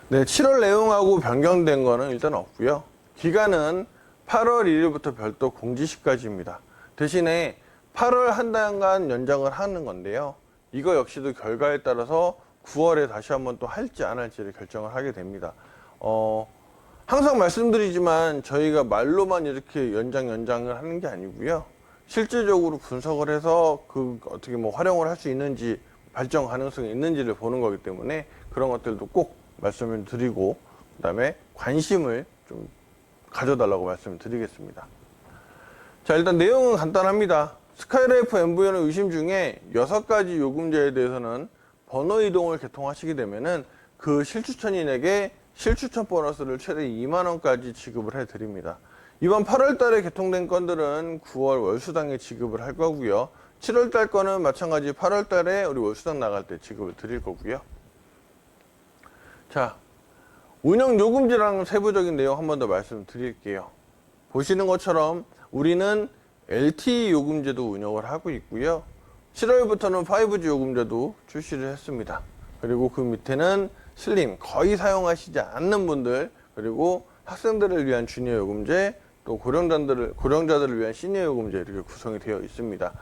네, 7월 내용하고 변경된 거는 일단 없고요. 기간은 8월 1일부터 별도 공지시까지입니다. 대신에 8월 한 달간 연장을 하는 건데요. 이거 역시도 결과에 따라서 9월에 다시 한번 또 할지 안 할지를 결정을 하게 됩니다. 항상 말씀드리지만 저희가 말로만 이렇게 연장을 하는 게 아니고요. 실질적으로 분석을 해서 어떻게 활용을 할 수 있는지, 발전 가능성이 있는지를 보는 거기 때문에 그런 것들도 꼭 말씀을 드리고, 그 다음에 관심을 좀 가져달라고 말씀을 드리겠습니다. 자, 일단 내용은 간단합니다. 스카이라이프 MVN의 의심 중에 6가지 요금제에 대해서는 번호 이동을 개통하시게 되면은 그 실추천인에게 실추천 보너스를 최대 2만원까지 지급을 해드립니다. 이번 8월 달에 개통된 건들은 9월 월수당에 지급을 할 거고요. 7월 달 거는 마찬가지 8월 달에 우리 월수당 나갈 때 지급을 드릴 거고요. 자, 운영 요금제랑 세부적인 내용 한 번 더 말씀드릴게요. 보시는 것처럼 우리는 LTE 요금제도 운영을 하고 있고요. 7월부터는 5G 요금제도 출시를 했습니다. 그리고 그 밑에는 슬림, 거의 사용하시지 않는 분들, 그리고 학생들을 위한 주니어 요금제, 또 고령자들을 위한 시니어 요금제 이렇게 구성이 되어 있습니다.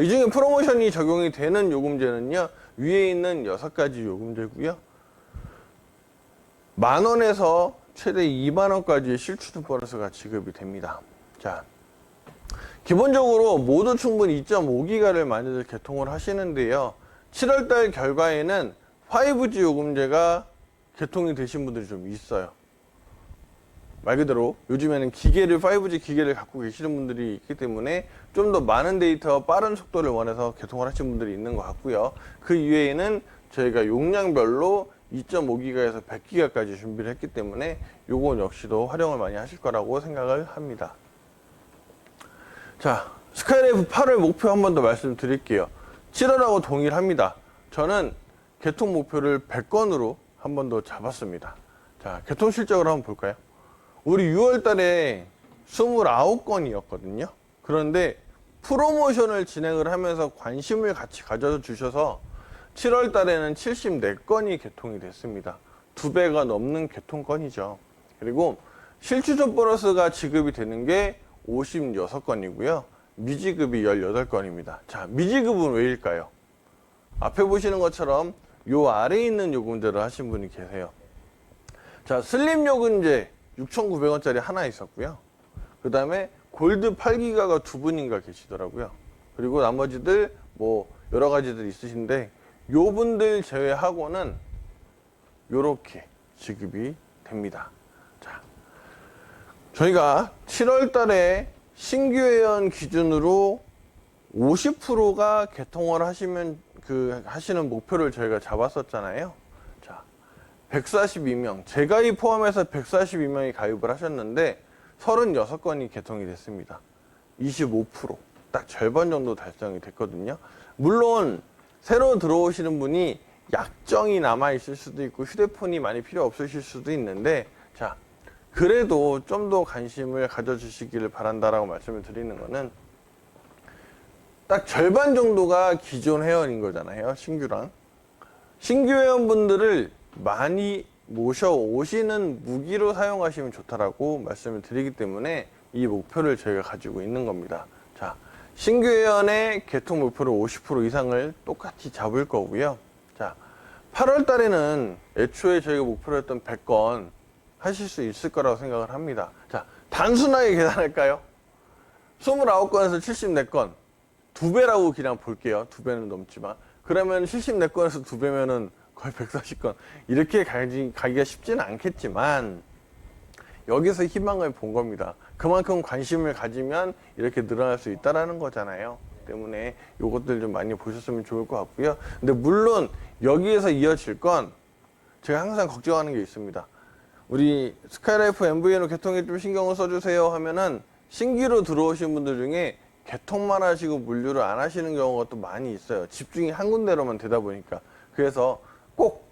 이 중에 프로모션이 적용이 되는 요금제는요, 위에 있는 6가지 요금제고요. 10,000원에서 최대 20,000원까지의 실추천 보너스가 지급이 됩니다. 자, 기본적으로 모두 충분히 2.5기가를 많이들 개통을 하시는데요. 7월달 결과에는 5G 요금제가 개통이 되신 분들이 좀 있어요. 말 그대로 요즘에는 5G 기계를 갖고 계시는 분들이 있기 때문에 좀 더 많은 데이터, 빠른 속도를 원해서 개통을 하신 분들이 있는 것 같고요. 그 이외에는 저희가 용량별로 2.5기가에서 100기가까지 준비를 했기 때문에 요건 역시도 활용을 많이 하실 거라고 생각을 합니다. 자, 스카이라이프 8월 목표 한 번 더 말씀드릴게요. 7월하고 동일합니다. 저는 개통 목표를 100건으로 한 번 더 잡았습니다. 자, 개통 실적을 한번 볼까요? 우리 6월 달에 29건이었거든요. 그런데 프로모션을 진행을 하면서 관심을 같이 가져주셔서 7월 달에는 74건이 개통이 됐습니다. 2배가 넘는 개통건이죠. 그리고 실추천 보너스가 지급이 되는 게 56건이고요. 미지급이 18건입니다. 자, 미지급은 왜일까요? 앞에 보시는 것처럼 요 아래에 있는 요금제를 하신 분이 계세요. 자, 슬림 요금제 6,900원짜리 하나 있었고요. 그 다음에 골드 8기가가 2분인가 계시더라고요. 그리고 나머지들 여러 가지들 있으신데 요 분들 제외하고는 요렇게 지급이 됩니다. 자, 저희가 7월 달에 신규 회원 기준으로 50%가 개통을 하시면 하시는 목표를 저희가 잡았었잖아요. 자, 142명, 제 가입 포함해서 142명이 가입을 하셨는데 36건이 개통이 됐습니다. 25%, 딱 절반 정도 달성이 됐거든요. 물론 새로 들어오시는 분이 약정이 남아 있을 수도 있고 휴대폰이 많이 필요 없으실 수도 있는데, 자, 그래도 좀 더 관심을 가져주시기를 바란다라고 말씀을 드리는 거는 딱 절반 정도가 기존 회원인 거잖아요. 신규 회원분들을 많이 모셔오시는 무기로 사용하시면 좋다라고 말씀을 드리기 때문에 이 목표를 저희가 가지고 있는 겁니다. 자, 신규 회원의 개통 목표를 50% 이상을 똑같이 잡을 거고요. 자, 8월 달에는 애초에 저희가 목표로 했던 100건 하실 수 있을 거라고 생각을 합니다. 자, 단순하게 계산할까요? 29건에서 74건, 2배라고 그냥 볼게요. 2배는 넘지만. 그러면 74건에서 2배면은 거의 140건. 이렇게 가기가 쉽지는 않겠지만, 여기서 희망을 본 겁니다. 그만큼 관심을 가지면 이렇게 늘어날 수 있다는 거잖아요. 때문에 이것들 좀 많이 보셨으면 좋을 것 같고요. 근데 물론 여기에서 이어질 건 제가 항상 걱정하는 게 있습니다. 우리 스카이라이프 MVN으로 개통에 좀 신경을 써주세요 하면은 신규로 들어오신 분들 중에 개통만 하시고 물류를 안 하시는 경우가 또 많이 있어요. 집중이 한 군데로만 되다 보니까. 그래서 꼭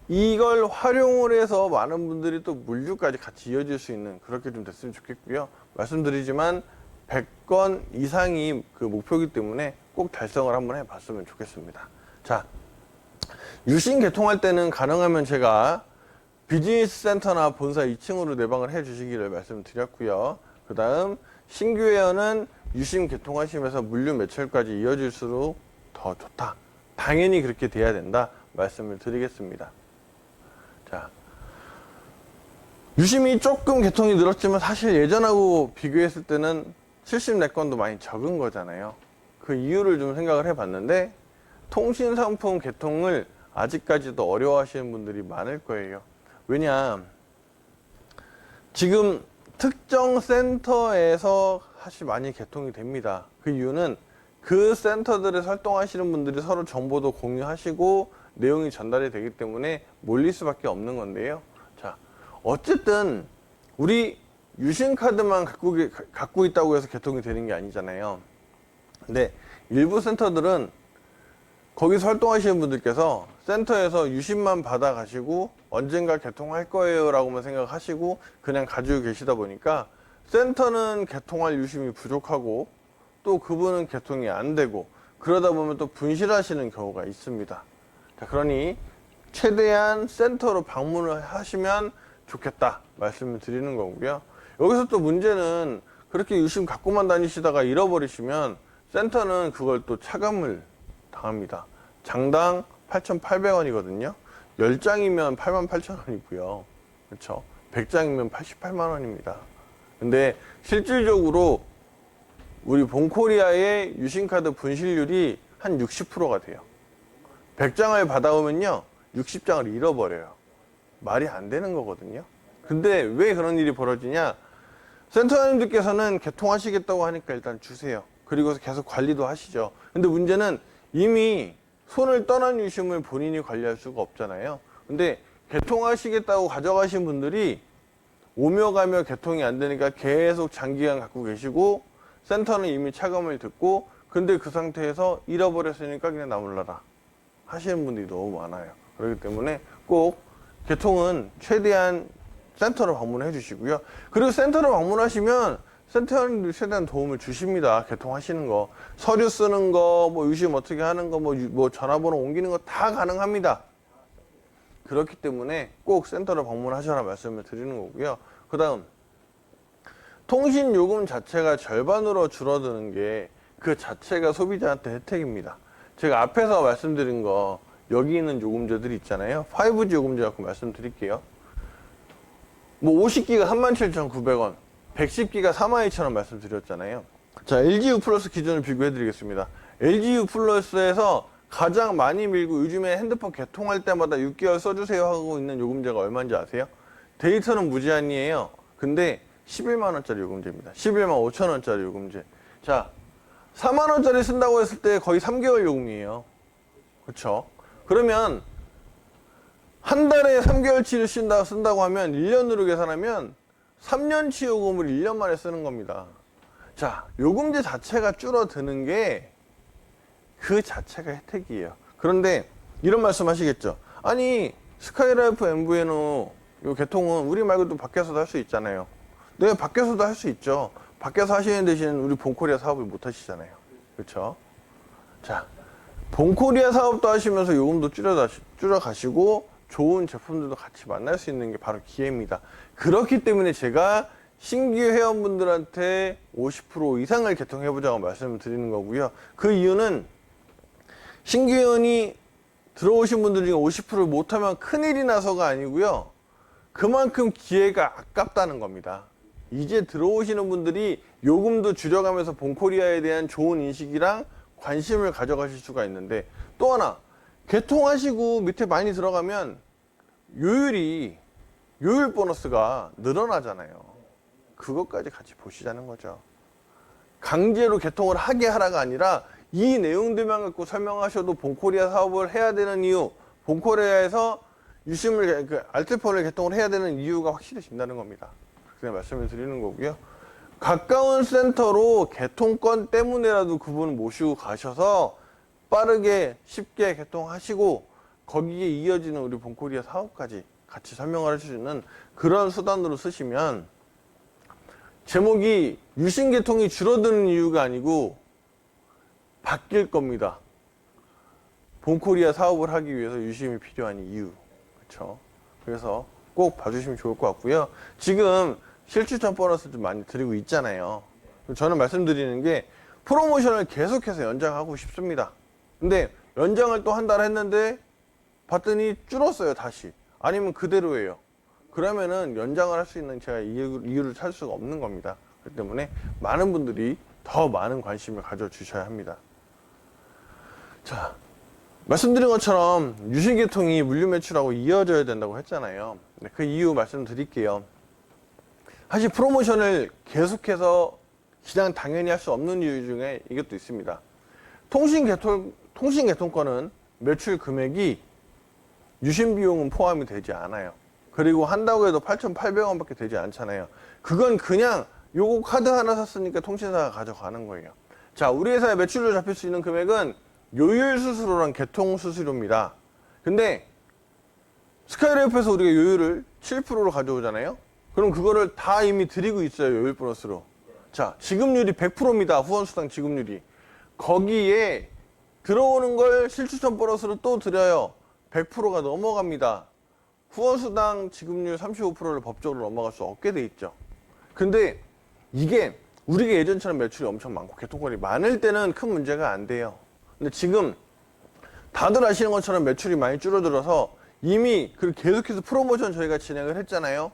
이걸 활용을 해서 많은 분들이 또 물류까지 같이 이어질 수 있는 그렇게 좀 됐으면 좋겠고요. 말씀드리지만 100건 이상이 그 목표이기 때문에 꼭 달성을 한번 해봤으면 좋겠습니다. 자, 유신 개통할 때는 가능하면 제가 비즈니스 센터나 본사 2층으로 내방을 해 주시기를 말씀드렸고요. 그 다음 신규 회원은 유심 개통하시면서 물류 매출까지 이어질수록 더 좋다. 당연히 그렇게 돼야 된다 말씀을 드리겠습니다. 자, 유심이 조금 개통이 늘었지만 사실 예전하고 비교했을 때는 74건도 많이 적은 거잖아요. 그 이유를 좀 생각을 해봤는데 통신상품 개통을 아직까지도 어려워하시는 분들이 많을 거예요. 왜냐, 지금 특정 센터에서 사실 많이 개통이 됩니다. 그 이유는 그 센터들에 활동하시는 분들이 서로 정보도 공유하시고 내용이 전달이 되기 때문에 몰릴 수밖에 없는 건데요. 자, 어쨌든 우리 유심카드만 갖고 있다고 해서 개통이 되는 게 아니잖아요. 근데 일부 센터들은 거기서 활동하시는 분들께서 센터에서 유심만 받아 가시고 언젠가 개통할 거예요 라고만 생각하시고 그냥 가지고 계시다 보니까 센터는 개통할 유심이 부족하고 또 그분은 개통이 안 되고 그러다 보면 또 분실하시는 경우가 있습니다. 자, 그러니 최대한 센터로 방문을 하시면 좋겠다 말씀을 드리는 거고요. 여기서 또 문제는 그렇게 유심 갖고만 다니시다가 잃어버리시면 센터는 그걸 또 차감을 당합니다. 장당 8,800원이거든요. 10장이면 88,000원이고요. 그렇죠? 100장이면 88만 원입니다. 근데 실질적으로 우리 본코리아의 유심카드 분실률이 한 60%가 돼요. 100장을 받아오면요 60장을 잃어버려요. 말이 안 되는 거거든요. 근데 왜 그런 일이 벌어지냐, 센터장님들께서는 개통하시겠다고 하니까 일단 주세요. 그리고 계속 관리도 하시죠. 근데 문제는 이미 손을 떠난 유심을 본인이 관리할 수가 없잖아요. 근데 개통하시겠다고 가져가신 분들이 오며 가며 개통이 안 되니까 계속 장기간 갖고 계시고 센터는 이미 차감을 듣고 근데 그 상태에서 잃어버렸으니까 그냥 나몰라라 하시는 분들이 너무 많아요. 그렇기 때문에 꼭 개통은 최대한 센터로 방문해 주시고요. 그리고 센터로 방문하시면 센터는 최대한 도움을 주십니다. 개통하시는 거, 서류 쓰는 거, 뭐 유심 어떻게 하는 거, 뭐 전화번호 옮기는 거 다 가능합니다. 그렇기 때문에 꼭 센터로 방문하셔라 말씀을 드리는 거고요. 그 다음 통신 요금 자체가 절반으로 줄어드는 게 그 자체가 소비자한테 혜택입니다. 제가 앞에서 말씀드린 거 여기 있는 요금제들이 있잖아요. 5G 요금제 갖고 말씀드릴게요. 뭐 50기가 37,900원, 110기가 42,000원 말씀드렸잖아요. 자, LGU 플러스 기준을 비교해 드리겠습니다. LGU 플러스에서 가장 많이 밀고 요즘에 핸드폰 개통할 때마다 6개월 써주세요 하고 있는 요금제가 얼마인지 아세요? 데이터는 무제한이에요. 근데 11만원짜리 요금제입니다. 11만 5천원짜리 요금제. 자, 4만원짜리 쓴다고 했을 때 거의 3개월 요금이에요. 그렇죠? 그러면 한 달에 3개월치를 쓴다고 하면 1년으로 계산하면 3년치 요금을 1년 만에 쓰는 겁니다. 자, 요금제 자체가 줄어드는 게 그 자체가 혜택이에요. 그런데 이런 말씀 하시겠죠. 아니, 스카이라이프 MVNO 요 개통은 우리 말고도 밖에서도 할 수 있잖아요. 네, 밖에서도 할 수 있죠. 밖에서 하시는 대신 우리 본코리아 사업을 못 하시잖아요. 그렇죠? 자, 본코리아 사업도 하시면서 요금도 줄여가시고 좋은 제품들도 같이 만날 수 있는 게 바로 기회입니다. 그렇기 때문에 제가 신규 회원분들한테 50% 이상을 개통해보자고 말씀을 드리는 거고요. 그 이유는 신규 회원이 들어오신 분들 중에 50%를 못하면 큰일이 나서가 아니고요. 그만큼 기회가 아깝다는 겁니다. 이제 들어오시는 분들이 요금도 줄여가면서 본코리아에 대한 좋은 인식이랑 관심을 가져가실 수가 있는데, 또 하나 개통하시고 밑에 많이 들어가면 요율 보너스가 늘어나잖아요. 그것까지 같이 보시자는 거죠. 강제로 개통을 하게 하라가 아니라 이 내용들만 갖고 설명하셔도 본코리아 사업을 해야 되는 이유, 본코리아에서 유심을 알뜰폰을 개통을 해야 되는 이유가 확실해진다는 겁니다. 그렇게 말씀을 드리는 거고요. 가까운 센터로 개통권 때문에라도 그분을 모시고 가셔서 빠르게 쉽게 개통하시고 거기에 이어지는 우리 본코리아 사업까지 같이 설명을 해주시는 그런 수단으로 쓰시면, 제목이 유심 개통이 줄어드는 이유가 아니고 바뀔 겁니다. 본코리아 사업을 하기 위해서 유심이 필요한 이유. 그렇죠? 그래서 꼭 봐주시면 좋을 것 같고요. 지금 실추천 보너스 좀 많이 드리고 있잖아요. 저는 말씀드리는 게 프로모션을 계속해서 연장하고 싶습니다. 근데 연장을 또 한 달 했는데 봤더니 줄었어요, 다시. 아니면 그대로예요. 그러면은 연장을 할 수 있는 제가 이유를 찾을 수가 없는 겁니다. 그렇기 때문에 많은 분들이 더 많은 관심을 가져주셔야 합니다. 자, 말씀드린 것처럼 유실계통이 물류매출하고 이어져야 된다고 했잖아요. 네, 그 이유 말씀드릴게요. 사실 프로모션을 계속해서 그냥 당연히 할 수 없는 이유 중에 이것도 있습니다. 통신개통권은 매출 금액이 유심비용은 포함이 되지 않아요. 그리고 한다고 해도 8,800원 밖에 되지 않잖아요. 그건 그냥 요거 카드 하나 샀으니까 통신사가 가져가는 거예요. 자, 우리 회사의 매출로 잡힐 수 있는 금액은 요율수수료랑 개통수수료입니다. 근데 스카이라이프에서 우리가 요율을 7%로 가져오잖아요. 그럼 그거를 다 이미 드리고 있어요, 요율 보너스로. 자, 지급률이 100%입니다. 후원수당 지급률이. 거기에 들어오는 걸 실추천 보너스로 또 드려요. 100%가 넘어갑니다. 후원수당 지급률 35%를 법적으로 넘어갈 수 없게 돼 있죠. 근데 이게 우리가 예전처럼 매출이 엄청 많고 개통권이 많을 때는 큰 문제가 안 돼요. 근데 지금 다들 아시는 것처럼 매출이 많이 줄어들어서 이미 계속해서 프로모션 저희가 진행을 했잖아요.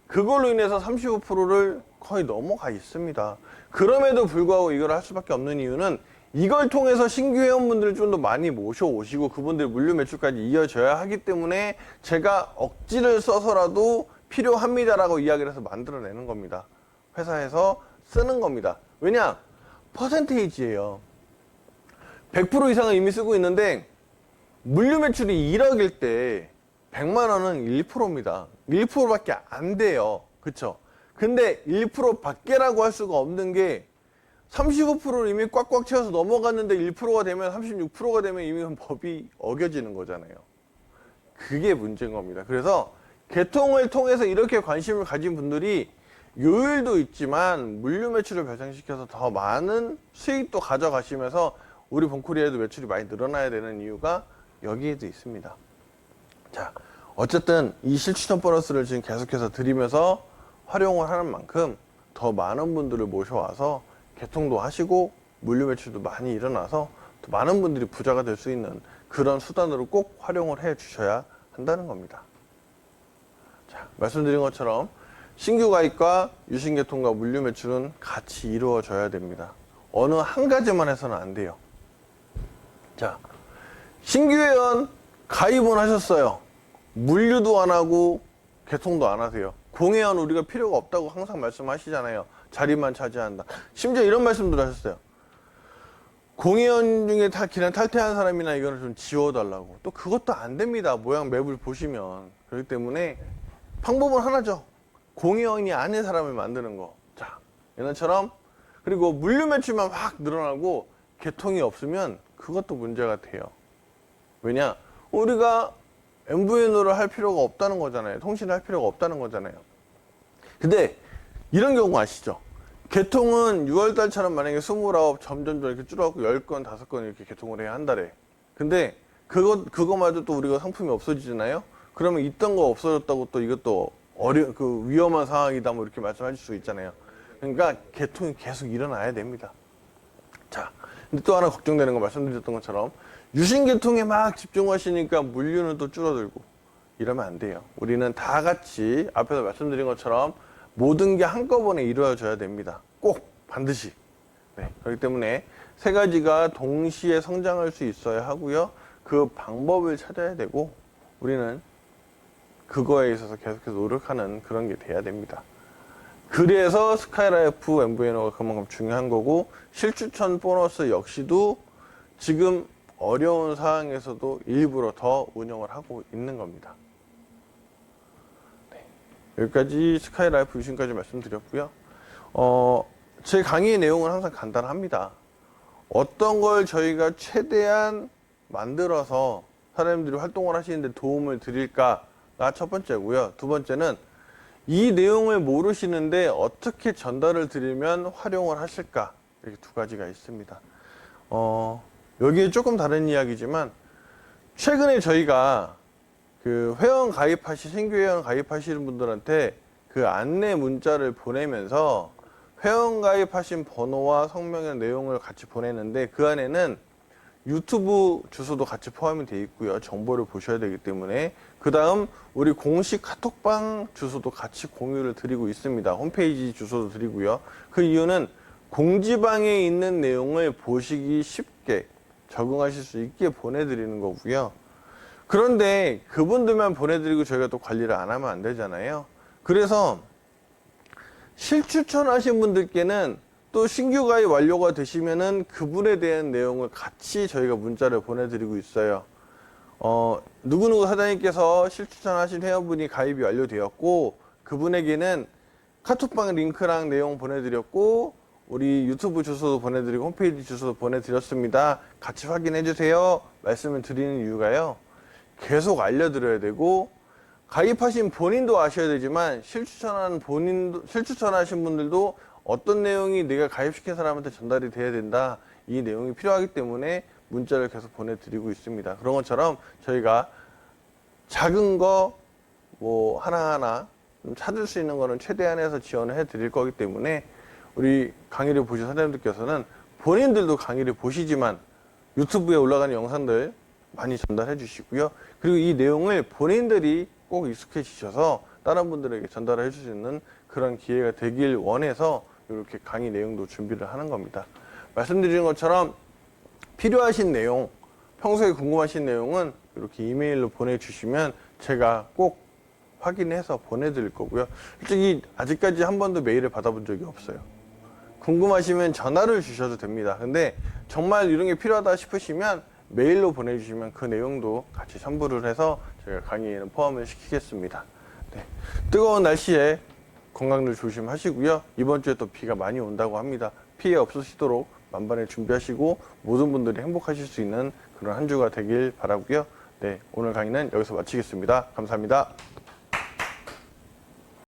그걸로 인해서 35%를 거의 넘어가 있습니다. 그럼에도 불구하고 이걸 할 수밖에 없는 이유는 이걸 통해서 신규 회원분들을 좀 더 많이 모셔오시고 그분들 물류 매출까지 이어져야 하기 때문에 제가 억지를 써서라도 필요합니다라고 이야기를 해서 만들어내는 겁니다. 회사에서 쓰는 겁니다. 왜냐? 퍼센테이지예요. 100% 이상은 이미 쓰고 있는데 물류 매출이 1억일 때 100만 원은 1%입니다. 1%밖에 안 돼요. 그쵸? 근데 1% 밖에라고 할 수가 없는 게 35%를 이미 꽉꽉 채워서 넘어갔는데 1%가 되면 36%가 되면 이미 법이 어겨지는 거잖아요. 그게 문제인 겁니다. 그래서 개통을 통해서 이렇게 관심을 가진 분들이 요율도 있지만 물류 매출을 발생시켜서 더 많은 수익도 가져가시면서 우리 본코리아에도 매출이 많이 늘어나야 되는 이유가 여기에도 있습니다. 자, 어쨌든 이 실추천 보너스를 지금 계속해서 드리면서 활용을 하는 만큼 더 많은 분들을 모셔와서 개통도 하시고 물류 매출도 많이 일어나서 더 많은 분들이 부자가 될 수 있는 그런 수단으로 꼭 활용을 해 주셔야 한다는 겁니다. 자, 말씀드린 것처럼 신규 가입과 유심개통과 물류 매출은 같이 이루어져야 됩니다. 어느 한 가지만 해서는 안 돼요. 자, 신규 회원 가입은 하셨어요. 물류도 안 하고 개통도 안 하세요. 공회원 우리가 필요가 없다고 항상 말씀하시잖아요. 자리만 차지한다. 심지어 이런 말씀도 하셨어요. 공회원 중에 그냥 탈퇴한 사람이나 이거는 좀 지워달라고. 또 그것도 안 됩니다. 모양 맵을 보시면. 그렇기 때문에 방법은 하나죠. 공회원이 아닌 사람을 만드는 거. 자, 얘네처럼. 그리고 물류 매출만 확 늘어나고 개통이 없으면 그것도 문제가 돼요. 왜냐? 우리가 MVNO를 할 필요가 없다는 거잖아요. 통신을 할 필요가 없다는 거잖아요. 근데 이런 경우 아시죠? 개통은 6월달처럼 만약에 29 점점 이렇게 줄어갖고 10건, 5건 이렇게 개통을 해야 한 달에. 근데 그거마저 또 우리가 상품이 없어지잖아요? 그러면 있던 거 없어졌다고 또 이것도 위험한 상황이다 뭐 이렇게 말씀하실 수 있잖아요. 그러니까 개통이 계속 일어나야 됩니다. 자, 근데 또 하나 걱정되는 거 말씀드렸던 것처럼 유심개통에 막 집중하시니까 물류는 또 줄어들고 이러면 안 돼요. 우리는 다 같이 앞에서 말씀드린 것처럼 모든 게 한꺼번에 이루어져야 됩니다. 꼭 반드시. 네, 그렇기 때문에 세 가지가 동시에 성장할 수 있어야 하고요. 그 방법을 찾아야 되고 우리는 그거에 있어서 계속해서 노력하는 그런 게 돼야 됩니다. 그래서 스카이라이프 MVNO가 그만큼 중요한 거고 실추천 보너스 역시도 지금 어려운 상황에서도 일부러 더 운영을 하고 있는 겁니다. 네, 여기까지 스카이라이프 유심까지 말씀드렸고요. 제 강의의 내용은 항상 간단합니다. 어떤 걸 저희가 최대한 만들어서 사람들이 활동을 하시는데 도움을 드릴까가 첫 번째고요. 두 번째는 이 내용을 모르시는데 어떻게 전달을 드리면 활용을 하실까, 이렇게 두 가지가 있습니다. 여기에 조금 다른 이야기지만 최근에 저희가 그 신규 회원 가입하시는 분들한테 그 안내 문자를 보내면서 회원 가입하신 번호와 성명의 내용을 같이 보내는데 그 안에는 유튜브 주소도 같이 포함이 되어 있고요. 정보를 보셔야 되기 때문에 그 다음 우리 공식 카톡방 주소도 같이 공유를 드리고 있습니다. 홈페이지 주소도 드리고요. 그 이유는 공지방에 있는 내용을 보시기 쉽게 적응하실 수 있게 보내드리는 거고요. 그런데 그분들만 보내드리고 저희가 또 관리를 안 하면 안 되잖아요. 그래서 실추천하신 분들께는 또 신규 가입 완료가 되시면은 그분에 대한 내용을 같이 저희가 문자를 보내드리고 있어요. 누구누구 사장님께서 실추천하신 회원분이 가입이 완료되었고 그분에게는 카톡방 링크랑 내용 보내드렸고 우리 유튜브 주소도 보내드리고 홈페이지 주소도 보내드렸습니다. 같이 확인해 주세요. 말씀을 드리는 이유가요. 계속 알려드려야 되고 가입하신 본인도 아셔야 되지만 실추천하신 분들도 어떤 내용이 내가 가입시킨 사람한테 전달이 돼야 된다. 이 내용이 필요하기 때문에 문자를 계속 보내드리고 있습니다. 그런 것처럼 저희가 작은 거 뭐 하나하나 좀 찾을 수 있는 거는 최대한 해서 지원을 해드릴 거기 때문에 우리 강의를 보신 사장님들께서는 본인들도 강의를 보시지만 유튜브에 올라가는 영상들 많이 전달해 주시고요. 그리고 이 내용을 본인들이 꼭 익숙해지셔서 다른 분들에게 전달해 줄 수 있는 그런 기회가 되길 원해서 이렇게 강의 내용도 준비를 하는 겁니다. 말씀드린 것처럼 필요하신 내용, 평소에 궁금하신 내용은 이렇게 이메일로 보내주시면 제가 꼭 확인해서 보내드릴 거고요. 솔직히 아직까지 한 번도 메일을 받아본 적이 없어요. 궁금하시면 전화를 주셔도 됩니다. 근데 정말 이런 게 필요하다 싶으시면 메일로 보내주시면 그 내용도 같이 첨부를 해서 제가 강의에는 포함을 시키겠습니다. 네. 뜨거운 날씨에 건강들 조심하시고요. 이번 주에 또 비가 많이 온다고 합니다. 피해 없으시도록 만반의 준비하시고 모든 분들이 행복하실 수 있는 그런 한 주가 되길 바라고요. 네, 오늘 강의는 여기서 마치겠습니다. 감사합니다.